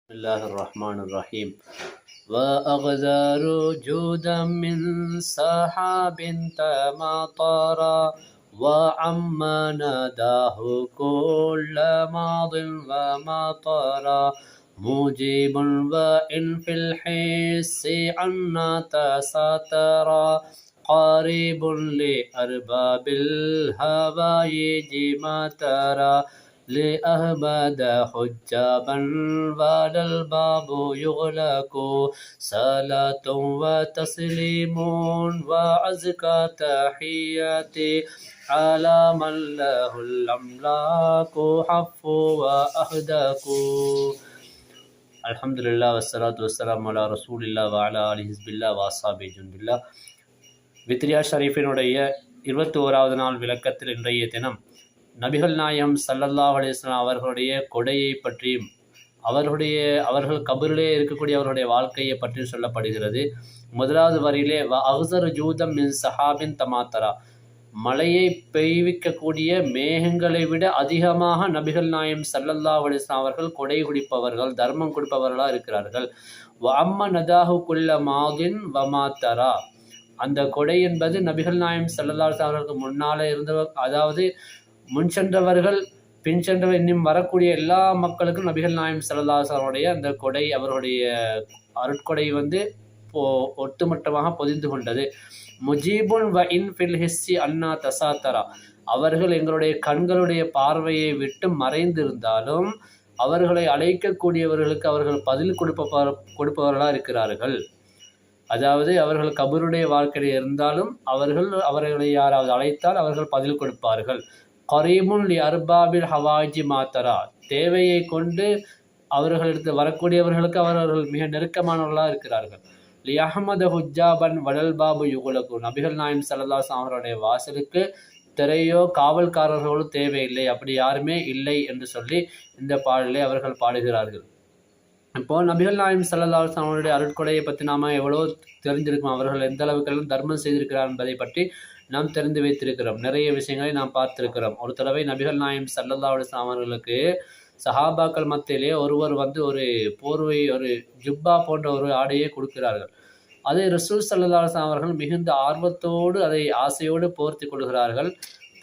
بسم الله الرحمن الرحيم وأغزار جودا من سحاب تمطرا وعم نداه كل ماض ومطرا مجيب وإن في الحس عنا تسترا قريب لأرباب الهوائج مترا لأحمد حجابا وعلى الباب يغلق صلاة وتسليم وأزكى تحياتي على من له الأملاك حف وأهداك الحمد لله والصلاة والسلام على رسول الله وعلى آله حزب الله وأصحابه جند الله. வித்ரியா ஷரீஃபினுடைய 21வது நாள் விளக்கத்தில் இன்றைய தினம் நபிகள் நாயம் ஸல்லல்லாஹு அலைஹி வஸல்லம் அவர்களுடைய கொடையை பற்றியும் அவர்கள் கபரிலே இருக்கக்கூடிய அவர்களுடைய வாழ்க்கையை பற்றி சொல்லப்படுகிறது. முதலாவது வரியிலே அஹ்ஸரு ஜூதம் மின் சஹாபின் தமாத்தரா, மழையை பெய்விக்கக்கூடிய மேகங்களை விட அதிகமாக நபிகள் நாயம் ஸல்லல்லாஹு அலைஹி வஸல்லம் அவர்கள் கொடை குடிப்பவர்கள், தர்மம் கொடுப்பவர்களாக இருக்கிறார்கள். அம்ம நதாஹு குல்ல மாதின் வமாத்தரா, அந்த கொடை என்பது நபிகள் நாயம் ஸல்லல்லாஹு அலைஹி வஸல்லம் அவர்களுக்கு முன்னாலே இருந்தவர், அதாவது முன் சென்றவர்கள் பின் சென்றவர் இன்னும் வரக்கூடிய எல்லா மக்களுக்கும் நபிகள் நாயம் ஸல்லல்லாஹு அலைஹி வஸல்லம் அந்த கொடை, அவருடைய அருட்கொடை ஒட்டுமொத்தமாக பொதிந்து கொண்டது. முஜீபுன் வ இன் ஃபில் ஹிஸ்ஸி அன்னா தசாத்தரா, அவர்கள் எங்களுடைய கண்களுடைய பார்வையை விட்டு மறைந்திருந்தாலும் அவர்களை அழைக்கக்கூடியவர்களுக்கு அவர்கள் பதில் கொடுப்பவர்களாக இருக்கிறார்கள். அதாவது அவர்கள் கபருடைய வாழ்க்கையில் இருந்தாலும் அவர்களை யாராவது அழைத்தால் அவர்கள் பதில் கொடுப்பார்கள். கரீமுன் லி அர்பாபில் ஹவாஜி மாத்தரா, தேவையை கொண்டு அவர்களுக்கு வரக்கூடியவர்களுக்கு அவர்கள் மிக நெருக்கமானவர்களாக இருக்கிறார்கள். லி அஹமது ஹுஜாபன் வடல் பாபு யுகுலகு, நபிகள் நாயம் ஸல்லல்லாஹு அலைஹி வஸல்லம் அவருடைய வாசலுக்கு திரையோ காவல்காரர்களோ தேவையில்லை, அப்படி யாருமே இல்லை என்று சொல்லி இந்த பாடலை அவர்கள் பாடுகிறார்கள். இப்போது நபிகள் நாயம் ஸல்லல்லாஹு அலைஹி வஸல்லம் அவருடைய அருட்கொடையை பற்றி நாம் எவ்வளோ தெரிஞ்சிருக்கோம், அவர்கள் எந்த அளவுக்கு தர்மம் செய்திருக்கிறார் என்பதை பற்றி நாம் தெரிந்து வைத்திருக்கிறோம். நிறைய விஷயங்களை நாம் பார்த்திருக்கிறோம். ஒரு தடவை நபிகள் நாயம் ஸல்லல்லாஹு அலைஹி வஸல்லம் அவர்களுக்கு சஹாபாக்கள் மத்தியிலே ஒருவர் ஒரு போர்வை, ஒரு ஜுப்பா போன்ற ஒரு ஆடையை கொடுக்கிறார்கள். அதை ரசூல் ஸல்லல்லாஹு அலைஹி வஸல்லம் அவர்கள் மிகுந்த ஆர்வத்தோடு அதை ஆசையோடு போர்த்தி கொள்கிறார்கள்.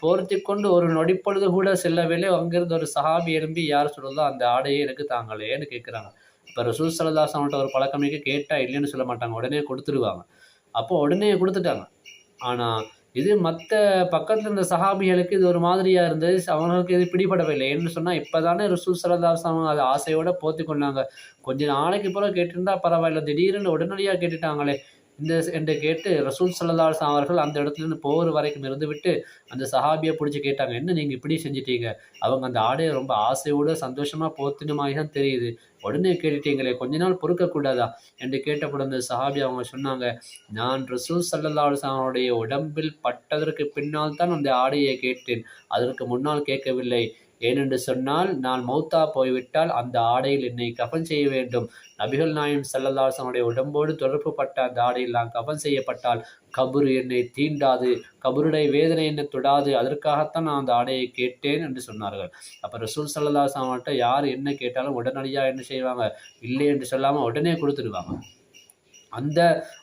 போர்த்தி கொண்டு ஒரு நொடிப்பொழுது கூட செல்லவில்லை. அங்கிருந்து ஒரு சஹாபி எழும்பி, யார் சொல்லுதோ அந்த ஆடையை எனக்கு தாங்களேன்னு கேட்குறாங்க. இப்போ ரசூல் ஸல்லல்லாஹு அலைஹி வஸல்லம் ஒரு பழக்கம் கேட்டால் இல்லைன்னு சொல்ல மாட்டாங்க, உடனே கொடுத்துருவாங்க. அப்போ உடனே கொடுத்துட்டாங்க. ஆனால் இது மற்ற பக்கத்தில் இருந்த சஹாபிகளுக்கு இது ஒரு மாதிரியாக இருந்தது. அவங்களுக்கு இது பிடிபடவில்லை. என்று சொன்னால் இப்போ தானே ரசூல் ஸல்லல்லாஹு அலைஹி வஸல்லம் அதை ஆசையோடு போற்றி கொண்டாங்க, கொஞ்சம் நாளைக்கு போல கேட்டிருந்தா பரவாயில்ல, திடீர்னு உடனடியாக கேட்டுட்டாங்களே என்று கேட்டு ரசூல் ஸல்லல்லாஹு அலைஹி வஸல்லம் அவர்கள் அந்த இடத்துலேருந்து போர் வரைக்கும் இருந்து விட்டு அந்த சஹாபியை பிடிச்சி கேட்டாங்க, என்ன நீங்கள் இப்படி செஞ்சிட்டீங்க? அவங்க அந்த ஆடையை ரொம்ப ஆசையோடு சந்தோஷமாக போத்தின மாதிரி தான் தெரியுது, உடனே கேட்டுட்டீங்களே, கொஞ்ச நாள் பொறுக்கக்கூடாதா என்று கேட்டப்படும் அந்த சஹாபி அவங்க சொன்னாங்க, நான் ரசூல் ஸல்லல்லாஹு அலைஹி வஸல்லம் அவருடைய உடம்பில் பட்டதற்கு பின்னால் தான் அந்த ஆடையை கேட்டேன், அதற்கு முன்னால் கேட்கவில்லை. ஏனென்று சொன்னால் நான் மௌத்தா போய்விட்டால் அந்த ஆடையில் என்னை கஃன் செய்ய வேண்டும். நபிகள் நாயம் ஸல்லல்லாஹு அலைஹி வஸல்லம் உடம்போடு தொடர்பு பட்ட அந்த ஆடையில் நான் கஃன் செய்யப்பட்டால் கபரு என்னை தீண்டாது, கபருடைய வேதனை என்னை தொடாது, அதற்காகத்தான் நான் அந்த ஆடையை கேட்டேன் என்று சொன்னார்கள். அப்போ ரசூல் ஸல்லல்லாஹு அலைஹி வஸல்லம் யார் என்ன கேட்டாலும் உடனடியாக என்ன செய்வாங்க, இல்லை என்று சொல்லாமல் உடனே கொடுத்துடுவாங்க.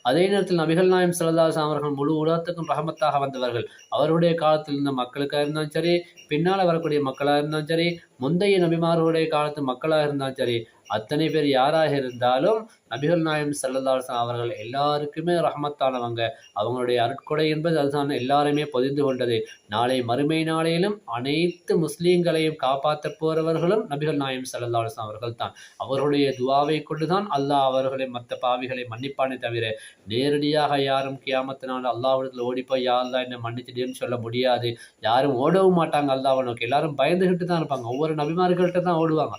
அதே நேரத்தில் நபிகள் நாயம் ஸல்லல்லாஹு அலைஹி வஸல்லம் அவர்கள் முழு உலகத்துக்கும் ரஹமத்தாக வந்தவர்கள். அவருடைய காலத்தில் இருந்த மக்களுக்காக இருந்தாலும் சரி, பின்னால் வரக்கூடிய மக்களாக இருந்தாலும் சரி, முந்தைய நபிமார்களுடைய காலத்து மக்களாக இருந்தாலும் சரி, அத்தனை பேர் யாராக இருந்தாலும் நபிகள் நாயம் ஸல்லல்லாஹு அலைஹி வஸல்லம் அவர்கள் எல்லாருக்குமே ரஹமத்தானவங்க. அவங்களுடைய அருட்கொடை என்பது அதுதான் எல்லாருமே பொதிந்து கொண்டது. நாளை மறுமை நாளையிலும் அனைத்து முஸ்லீம்களையும் காப்பாற்ற போகிறவர்களும் நபிகள் நாயம் ஸல்லல்லாஹு அலைஹி வஸல்லம் அவர்கள் தான். அவர்களுடைய துவாவை கொண்டுதான் அல்லாஹ் அவர்களை மற்ற பாவிகளை மன்னிப்பானே தவிர நேரடியாக யாரும் கியாமத்தினால் அல்லாஹ்விடத்தில் ஓடிப்போய் யா அல்லாஹ் என்னை மன்னிச்சிட்டேன்னு சொல்ல முடியாது. யாரும் ஓடவும் மாட்டாங்க அல்லாஹ்வை நோக்கி. எல்லாரும் பயந்துகிட்டு தான் இருப்பாங்க. ஒவ்வொரு நபிமார்கள்ட்ட தான் ஓடுவாங்க.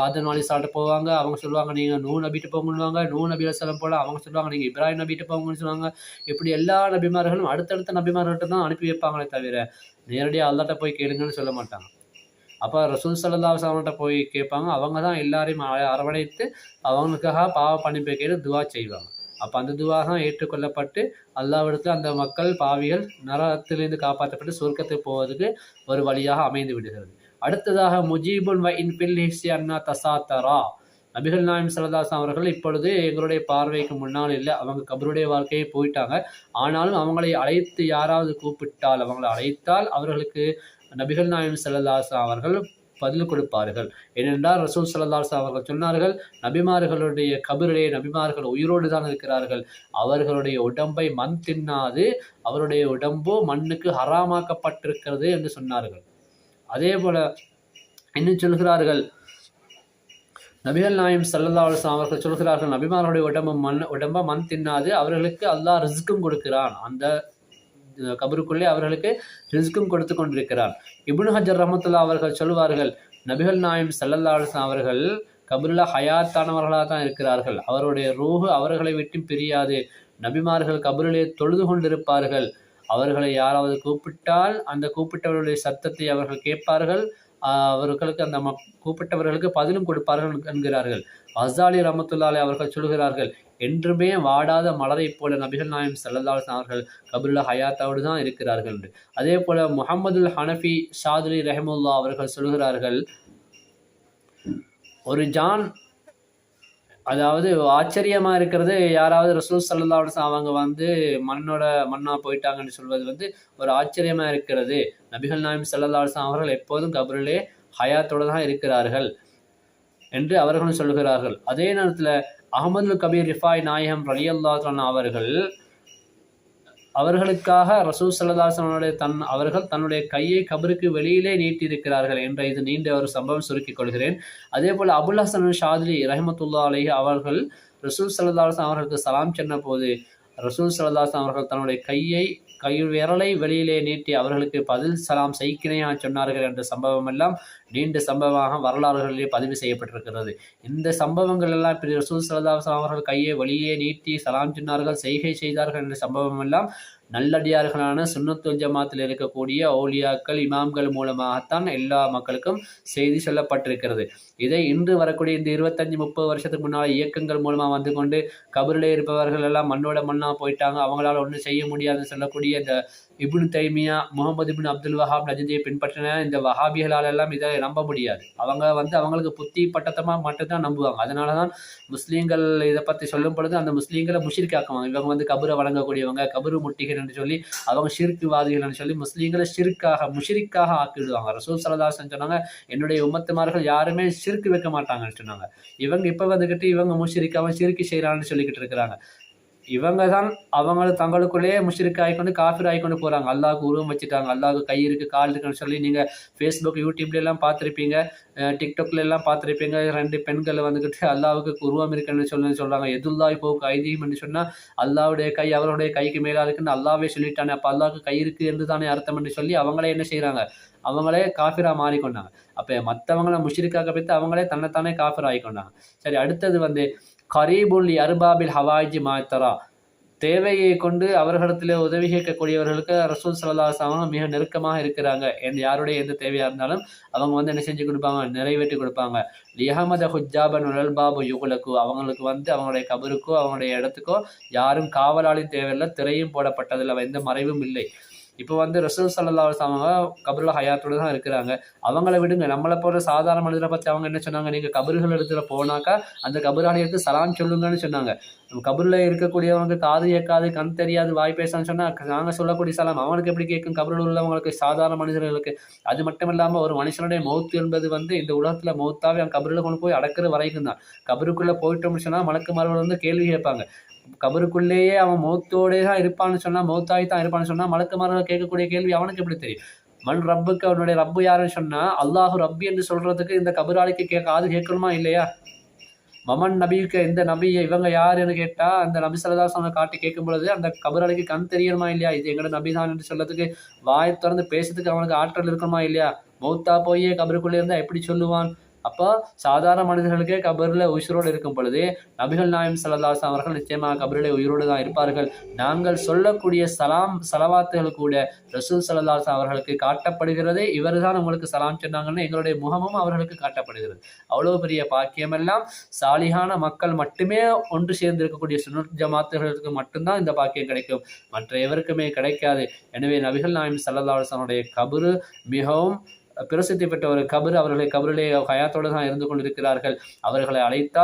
அதன் வாலி சாப்பிட்டு போவாங்க, அவங்க சொல்லுவாங்க நீங்கள் நூ நபிட்டு போங்கன்னுவாங்க, நூ நபி அலைஹிஸ்ஸலாம் போல அவங்க சொல்லுவாங்க நீங்கள் இப்ராஹிம் நபிட்டு போங்கன்னு சொல்லுவாங்க. இப்படி எல்லா நபிமார்களும் அடுத்தடுத்த நபிமார்கள்ட்ட தான் அனுப்பி வைப்பாங்களே தவிர நேரடியாக அல்லாஹ்ட்ட போய் கேளுங்கன்னு சொல்ல மாட்டாங்க. அப்போ ரசூல் ஸல்லல்லாஹு அலைஹி வஸல்லம் போய் கேட்பாங்க. அவங்க தான் எல்லாரையும் அரவணைத்து அவங்களுக்காக பாவ மன்னிப்பை கேட்டு துவா செய்வாங்க. அப்போ அந்த துவா தான் ஏற்றுக்கொள்ளப்பட்டு அல்லாஹ்விடத்தில் அந்த மக்கள் பாவிகள் நரகத்திலிருந்து காப்பாற்றப்பட்டு சொர்க்கத்துக்கு போவதற்கு ஒரு வழியாக அமைந்து விடுகிறது. அடுத்ததாக முஜீபுன் வ இன் ஃபில் ஹிஸ்ஸி அன்னா தசாத்தரா, நபிகள் நாயகம் ஸல்லல்லாஹு அலைஹி வஸல்லம் அவர்கள் இப்பொழுது எங்களுடைய பார்வைக்கு முன்னால் இல்லை, அவங்க கபருடைய வாழ்க்கையை போயிட்டாங்க. ஆனாலும் அவங்களை அழைத்து யாராவது கூப்பிட்டால், அவங்களை அழைத்தால் அவர்களுக்கு நபிகள் நாயகம் ஸல்லல்லாஹு அலைஹி வஸல்லம் அவர்கள் பதில் கொடுப்பார்கள். ஏனென்றால் ரசூல் ஸல்லல்லாஹு அலைஹி வஸல்லம் அவர்கள் சொன்னார்கள், நபிமார்களுடைய கபரிலே நபிமார்கள் உயிரோடு தான் இருக்கிறார்கள், அவர்களுடைய உடம்பை மண் தின்னாது, அவருடைய உடம்பு மண்ணுக்கு ஹராமாக்கப்பட்டிருக்கிறது என்று சொன்னார்கள். அதே போல இன்னும் சொல்கிறார்கள், நபிகள் நாயகம் ஸல்லல்லாஹு அலைஹி வஸல்லம் அவர்கள் சொல்கிறார்கள், நபிமார்களுடைய உடம்பை மண் தின்னாது, அவர்களுக்கு அல்லாஹ் ரிஸ்க்கும் கொடுக்கிறான், அந்த கபருக்குள்ளே அவர்களுக்கு ரிஸ்க்கும் கொடுத்து கொண்டிருக்கிறான். இப்னு ஹஜர் ரஹ்மத்துல்லாஹி அவர்கள் சொல்வார்கள், நபிகள் நாயகம் ஸல்லல்லாஹு அலைஹி வஸல்லம் அவர்கள் கபருல ஹயாத்தானவர்களாக தான் இருக்கிறார்கள், அவருடைய ரூஹு அவர்களை விட்டு பிரியாது, நபிமார்கள் கபரிலே தொழுது கொண்டிருப்பார்கள், அவர்களை யாராவது கூப்பிட்டால் அந்த கூப்பிட்டவர்களுடைய சத்தத்தை அவர்கள் கேட்பார்கள், அவர்களுக்கு அந்த கூப்பிட்டவர்களுக்கு பதிலும் கொடுப்பார்கள் என்கிறார்கள். அஸ்ஸாலி ரஹ்மத்துல்லாஹி அவர்கள் சொல்கிறார்கள், என்றுமே வாடாத மலரை போல நபிகள் நாயகம் ஸல்லல்லாஹு அலைஹி வஸல்லம் அவர்கள் கபருல ஹயாத்தோடு தான் இருக்கிறார்கள் என்று. அதே போல முஹம்மதுல் ஹனஃபி ஷாதுலி ரஹிமஹுல்லாஹ் அவர்கள் சொல்கிறார்கள், ஒரு ஜான், அதாவது ஆச்சரியமா இருக்கிறது, யாராவது ரசூல் ஸல்லல்லாஹு அலைஹி வஸல்லம் அவங்க மண்ணா போயிட்டாங்கன்னு சொல்வது ஒரு ஆச்சரியமா இருக்கிறது. நபிகள் நாயகம் ஸல்லல்லாஹு அலைஹி வஸல்லம் அவர்கள் எப்போதும் கபரிலே ஹயாத்தோடு தான் இருக்கிறார்கள் என்று அவர்களும் சொல்கிறார்கள். அதே நேரத்தில் அஹ்மதுல் கபீர் ரிஃபாய் நாயகம் ரலியல்லாஹு அன்ஹு அவர்களுக்காக ரசூல் ஸல்லல்லாஹு அலைஹி வஸல்லம் அவர்கள் தன்னுடைய கையை கபருக்கு வெளியிலே நீட்டியிருக்கிறார்கள் என்ற இது நீண்ட ஒரு சம்பவம் சுருக்கிக் கொள்கிறேன். அதே போல் அபுல் ஹசன் ஷாதுலி ரஹ்மத்துல்லாஹி அலைஹி அவர்கள் ரசூல் ஸல்லல்லாஹு அலைஹி வஸல்லம் அவர்களுக்கு சலாம் சொன்ன போது ரசூல் ஸல்லல்லாஹு அலைஹி வஸல்லம் அவர்கள் தன்னுடைய கை விரலை வெளியிலே நீட்டி அவர்களுக்கு பதில் சலாம் செய்கினையாக சொன்னார்கள் என்ற சம்பவம் எல்லாம் நீண்ட சம்பவமாக வரலாறுகளிலே பதிவு செய்யப்பட்டிருக்கிறது. இந்த சம்பவங்கள் எல்லாம் இப்படி ரசூல் ஸல்லல்லாஹு அலைஹி வஸல்லம் அவர்கள் கையை வெளியே நீட்டி சலாம் சொன்னார்கள், செய்கை செய்தார்கள் என்ற சம்பவம் எல்லாம் நல்லடியார்களான சுன்னத்துல் ஜமாத்தில் இருக்கக்கூடிய ஓலியாக்கள் இமாம்கள் மூலமாகத்தான் எல்லா மக்களுக்கும் செய்தி சொல்லப்பட்டிருக்கிறது. இதை இன்று வரக்கூடிய இந்த 25-30 வருஷத்துக்கு முன்னால் இயக்கங்கள் மூலமாக வந்து கொண்டு கபரிலே இருப்பவர்கள் எல்லாம் மண்ணோட மண்ணா போயிட்டாங்க, அவங்களால ஒன்றும் செய்ய முடியாதுன்னு சொல்லக்கூடிய இந்த இப்னு தைமியா, முகமது இப்னு அப்துல் வஹாப் நஜதியை பின்பற்றின இந்த வஹாபிகளால் எல்லாம் இதை நம்ப முடியாது. அவங்க அவங்களுக்கு புத்தி பட்டத்தமாக மட்டும்தான் நம்புவாங்க. அதனால தான் முஸ்லீம்கள் இதை பற்றி சொல்லும் பொழுது அந்த முஸ்லீம்களை முஷ்ரிக்காக்குவாங்க. இவங்க கபரை வழங்கக்கூடியவங்க, கபரு முட்டிகள் என்று சொல்லி, அவங்க ஷிர்க்குவாதிகள் என்று சொல்லி முஸ்லீம்களை முஷ்ரிக்காக ஆக்கிடுவாங்க. ரசூல் ஸல்லல்லாஹு அலைஹி வஸல்லம் சொன்னாங்க, என்னுடைய உம்மத்துமார்கள் யாருமே ஷிர்க்கு வைக்க மாட்டாங்கன்னு சொன்னாங்க. இவங்க இப்போ வந்துக்கிட்டு இவங்க முஷ்ரிக்காக ஷிர்க்கு செய்கிறான்னு சொல்லிக்கிட்டு இருக்கிறாங்க. இவங்க தான் அவங்க தங்களுக்குள்ளேயே முஷ்ரிக் ஆகிக்கொண்டு காஃபிர் ஆகிக்கொண்டு போகிறாங்க. அல்லாஹ்வுக்கு உருவம் வச்சுட்டாங்க, அல்லாஹ்வுக்கு கை இருக்குது கால் இருக்குன்னு சொல்லி நீங்கள் ஃபேஸ்புக் யூடியூப்லாம் பார்த்துருப்பீங்க, டிக்டாக்ல எல்லாம் பார்த்துருப்பீங்க. 2 பெண்கள் வந்துக்கிட்டு அல்லாஹ்வுக்கு உருவம் இருக்குன்னு சொல்கிறாங்க. எதுல்லாஹி ஃபௌக ஐதீஹிம் என்று சொன்னால் அல்லாஹ்வுடைய கை அவருடைய கைக்கு மேலே இருக்குன்னு அல்லாஹ்வே சொல்லிட்டானே, அப்போ அல்லாஹ்வுக்கு கை இருக்குது என்று தானே அர்த்தம் என்று சொல்லி அவங்களே என்ன செய்கிறாங்க, அவங்களே காஃபிராக மாறிக்கொண்டாங்க. அப்போ மற்றவங்களை முஷ்ரிக்காக வைத்து அவங்களே தன்னைத்தானே காஃபிர் ஆகிக்கொண்டாங்க. சரி, அடுத்தது கரீபுல் அர்பாபில் ஹவாயிஜ் மாத்தரா, தேவையை கொண்டு அவர்களிடத்தில் உதவி கேட்கக்கூடியவர்களுக்கு ரசூல் ஸல்லல்லாஹு அலைஹி வஸல்லம் மிக நெருக்கமாக இருக்கிறாங்க. யாருடைய எந்த தேவையாக இருந்தாலும் அவங்க என்ன செஞ்சு கொடுப்பாங்க, நிறைவேற்றி கொடுப்பாங்க. லிஹமத ஹுஜாபன் உலல்பாபு யுகுலக்கு, அவங்களுக்கு அவங்களுடைய கபருக்கோ அவங்களுடைய இடத்துக்கோ யாரும் காவலாளியும் தேவையில்லை, திரையும் போடப்பட்டதில் எந்த மறைவும் இல்லை. இப்போ ரசூல் ஸல்லல்லாஹு அலைஹி வஸல்லம் கபருல ஹயாத்தோடு தான் இருக்கிறாங்க. அவங்கள விடுங்க, நம்மளை போன்ற சாதாரண மனிதரை பற்றி அவங்க என்ன சொன்னாங்க, நீங்கள் கபர்கள் இடத்துல போனாக்கா அந்த கபராளிகளுக்கு சலாம் சொல்லுங்கன்னு சொன்னாங்க. கபரில் இருக்கக்கூடியவங்க காது கேட்காது, கண் தெரியாது, வாய் பேசான்னு சொன்னால் நாங்கள் சொல்லக்கூடிய சலாம் அவனுக்கு எப்படி கேட்கும், கபரில் உள்ளவங்களுக்கு, சாதாரண மனிதர்களுக்கு. அது மட்டும் இல்லாமல் ஒரு மனுஷனுடைய மௌத்து என்பது இந்த உலகத்தில் மௌத்தாவே அவன் கபரில் கொண்டு போய் அடக்கிற வரைக்கும் தான். கபருக்குள்ளே போயிட்டோம்னு சொன்னால் மலக்குமார்கள் கேள்வி கேட்பாங்க. கபருக்குள்ளேயே அவன் மௌத்தோடே தான் இருப்பான்னு சொன்னால், மௌத்தாகி தான் இருப்பான்னு சொன்னால் மலக்குமார்கள் கேட்கக்கூடிய கேள்வி அவனுக்கு எப்படி தெரியும்? மண் ரப்புக்கு, அவனுடைய ரப்பு யாருன்னு சொன்னால் அல்லாஹு ரப்பி என்று சொல்கிறதுக்கு இந்த கபராளிக்கு காது கேட்கணுமா இல்லையா? மமன் நபிக்கு, இந்த நபி இவங்க யாருன்னு கேட்டால் அந்த நபி ஸல்லல்லாஹு அலைஹி வஸல்லம் காட்டி கேட்கும் பொழுது அந்த கபராளிக்கு கண் தெரியணுமா இல்லையா? இது எங்களோட நபி தான் என்று சொல்றதுக்கு, வாய் திறந்து பேசுறதுக்கு அவனுக்கு ஆற்றல் இருக்கணுமா இல்லையா? மௌத்தா போய் கபருக்குள்ளே இருந்தால் எப்படி சொல்லுவான்? அப்போ சாதாரண மனிதர்களுக்கே கபரில் உயிரோடு இருக்கும் பொழுது நபிகள் நாயகம் ஸல்லல்லாஹு அலைஹி வஸல்லம் அவர்கள் நிச்சயமாக கபரிலே உயிரோடு தான் இருப்பார்கள். நாங்கள் சொல்லக்கூடிய சலவாத்துகள் கூட ரசூல் ஸல்லல்லாஹு அலைஹி வஸல்லம் அவர்களுக்கு காட்டப்படுகிறது. இவர் தான் உங்களுக்கு சலாம் சொன்னாங்கன்னு எங்களுடைய முகமும் அவர்களுக்கு காட்டப்படுகிறது. அவ்வளோ பெரிய பாக்கியமெல்லாம் சாலிஹான மக்கள் மட்டுமே ஒன்று சேர்ந்து இருக்கக்கூடிய சுன்னத் ஜமாத்துகளுக்கு மட்டும்தான் இந்த பாக்கியம் கிடைக்கும், மற்ற எவருக்குமே கிடைக்காது. எனவே நபிகள் நாயகம் ஸல்லல்லாஹு அலைஹி வஸல்லம் கபரு மிகவும் பிரசித்தி பெற்ற ஒரு கபர். அவர்களை கபரிலே ஹயாத்தோடு தான் இருந்து கொண்டிருக்கிறார்கள். அவர்களை அழைத்தால்